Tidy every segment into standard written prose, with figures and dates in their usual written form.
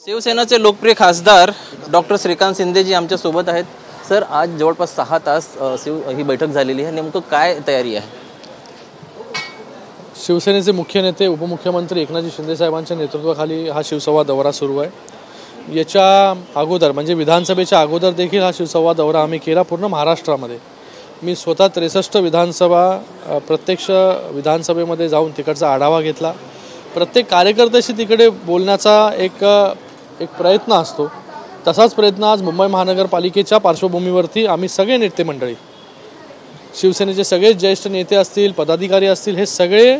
शिवसेनेचे लोकप्रिय खासदार डॉक्टर श्रीकांत शिंदेजी आमच्या सोबत आहेत। सर, आज जवळपास 6 तास ही बैठक झालेली आहे, नेमकं काय तयारी आहे? शिवसेनेचे मुख्य नेते उपमुख्यमंत्री एकनाथ शिंदे साहेबांच्या नेतृत्वाखाली हा शिवसंवाद दौरा सुरू आहे। याच्या अगोदर म्हणजे विधानसभेच्या अगोदर देखील हा शिवसंवाद दौरा आम्ही केला पूर्ण महाराष्ट्रामध्ये। मी स्वतः 63 विधानसभा प्रत्यक्ष विधानसभेमध्ये जाऊन तिकडचा आढावा घेतला। प्रत्येक कार्यकर्त्याशी तिकडे बोलण्याचा एक प्रयत्न असतो। तसाच प्रयत्न आज मुंबई महानगरपालिकेच्या पार्श्वभूमीवरती आम्ही सगळे नेते मंडळी, शिवसेनेचे सगळे ज्येष्ठ नेते असतील, पदाधिकारी असतील, हे सगळे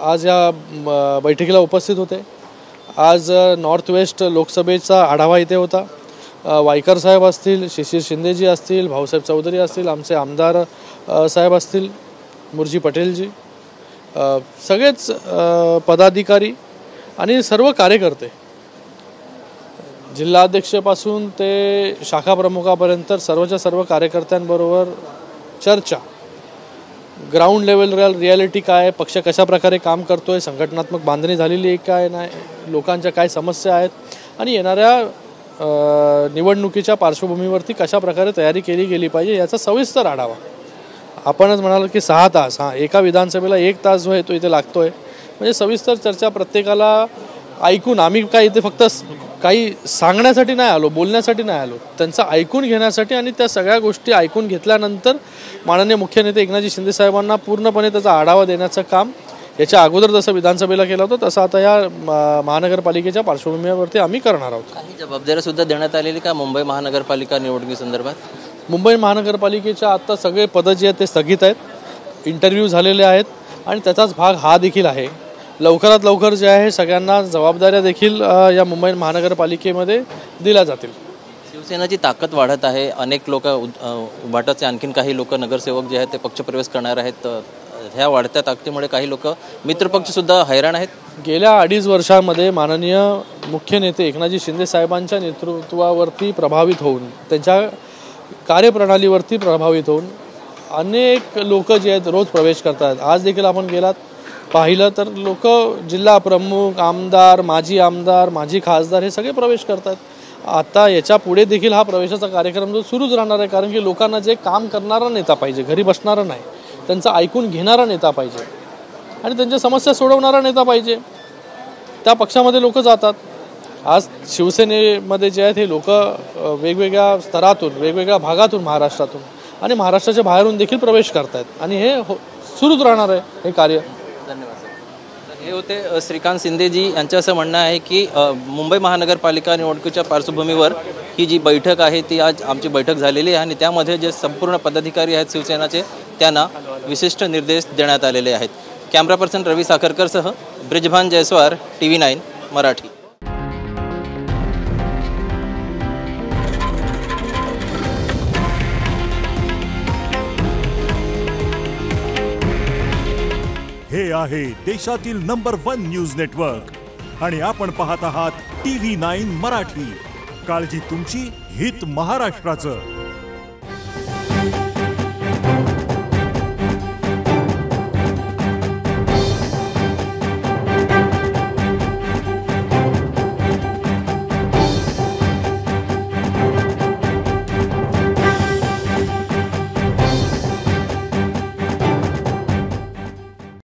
आज या बैठकीला उपस्थित होते। आज नॉर्थ वेस्ट लोकसभेचा आढावा इथे होता। वायकर साहेब असतील, शिशिर शिंदेजी असतील, भाऊसाहेब चौधरी असतील, आमचे आमदार साहेब असतील, मुर्जी पटेलजी, सगळेच पदाधिकारी आणि सर्व कार्यकर्ते, जिल्हाध्यक्षापासून ते शाखा प्रमुखापर्यंत सर्वच्या सर्व कार्यकर्त्यांबरोबर चर्चा, ग्राउंड लेवल रियालिटी काय, पक्ष कशा प्रकारे काम करतोय, संघटनात्मक बांधणी झालेली आहे काय नाही, लोकांच्या काय समस्या आहेत आणि येणाऱ्या निवडणुकीच्या पार्श्वभूमीवरती कशा प्रकारे तयारी केली गेली पाहिजे याचा सविस्तर आढावा। आपणच म्हणाल की 6 तास, एका विधानसभेला 1 तास जो आहे तो इथे लागतोय, म्हणजे सविस्तर चर्चा प्रत्येकाला ऐकून, आम्ही काय इथे फक्त काही सांगण्यासाठी नाही आलो, बोलण्यासाठी नाही आलो, त्यांचं ऐकून घेण्यासाठी आणि त्या सगळ्या गोष्टी ऐकून घेतल्यानंतर माननीय मुख्य नेते एकनाथ शिंदे साहेबांना पूर्णपणे त्याचा आढावा देण्याचं काम याच्या अगोदर जसं विधानसभेला केलं होतं तसं आता या महानगरपालिकेच्या पार्श्वभूमीवरती आम्ही करणार आहोत। काही जबाबदारी सुद्धा देण्यात आलेली का मुंबई महानगरपालिका निवडणुकीसंदर्भात? मुंबई महानगरपालिकेच्या आता सगळे पदं जे आहेत ते स्थगित आहेत, इंटरव्ह्यू झालेले आहेत आणि त्याचाच भाग हा देखील आहे। लवकरात लवकर जे आहे सगळ्यांना जबाबदाऱ्या देखील या मुंबई महानगरपालिकेमध्ये दिल्या जातील। शिवसेनेची ताकद वाढत आहे, अनेक लोक उभाटाचे आणखीन काही लोक नगरसेवक जे आहेत ते पक्षप्रवेश करणार आहेत। ह्या वाढत्या ताकदीमुळे काही लोक मित्रपक्षसुद्धा हैराण आहेत। गेल्या 2.5 वर्षांमध्ये माननीय मुख्य नेते एकनाथजी शिंदे साहेबांच्या नेतृत्वावरती प्रभावित होऊन, त्यांच्या कार्यप्रणालीवरती प्रभावित होऊन अनेक लोक जे आहेत रोज प्रवेश करतात। आज देखील आपण गेलात पाहिलं तर लोक, जिल्हा प्रमुख, आमदार, माजी खासदार हे सगळे प्रवेश करतात। आता याच्या पुढे देखील हा प्रवेशाचा कार्यक्रम जो सुरूच राहणार आहे, कारण की लोकांना जे काम करणारा नेता पाहिजे, घरी बसणारा नाही, त्यांचं ऐकून घेणारा नेता पाहिजे आणि त्यांच्या समस्या सोडवणारा नेता पाहिजे। त्या पक्षामध्ये लोक जातात। आज शिवसेनेमध्ये जे आहेत हे लोक वेगवेगळ्या स्तरातून, वेगवेगळ्या भागातून, महाराष्ट्रातून आणि महाराष्ट्राच्या बाहेरून देखील प्रवेश करतात आणि हे सुरूच राहणार आहे हे कार्य। धन्यवाद सर। हे होते श्रीकांत शिंदेजी यांचं असं म्हणणं आहे की मुंबई महानगरपालिका निवडणुकीच्या पार्श्वभूमीवर ही जी बैठक आहे ती आज आमची बैठक झालेली आहे आणि त्यामध्ये जे संपूर्ण पदाधिकारी आहेत शिवसेनाचे त्यांना विशिष्ट निर्देश देण्यात आलेले आहेत। कॅमेरा पर्सन रवी साखरकरसह ब्रिजभान जयस्वार, TV9 मराठी। हे आहे देशातील नंबर 1 न्यूज नेटवर्क आणि आपण पाहत आहात TV9 मराठी। काळजी तुमची, हित महाराष्ट्राचं।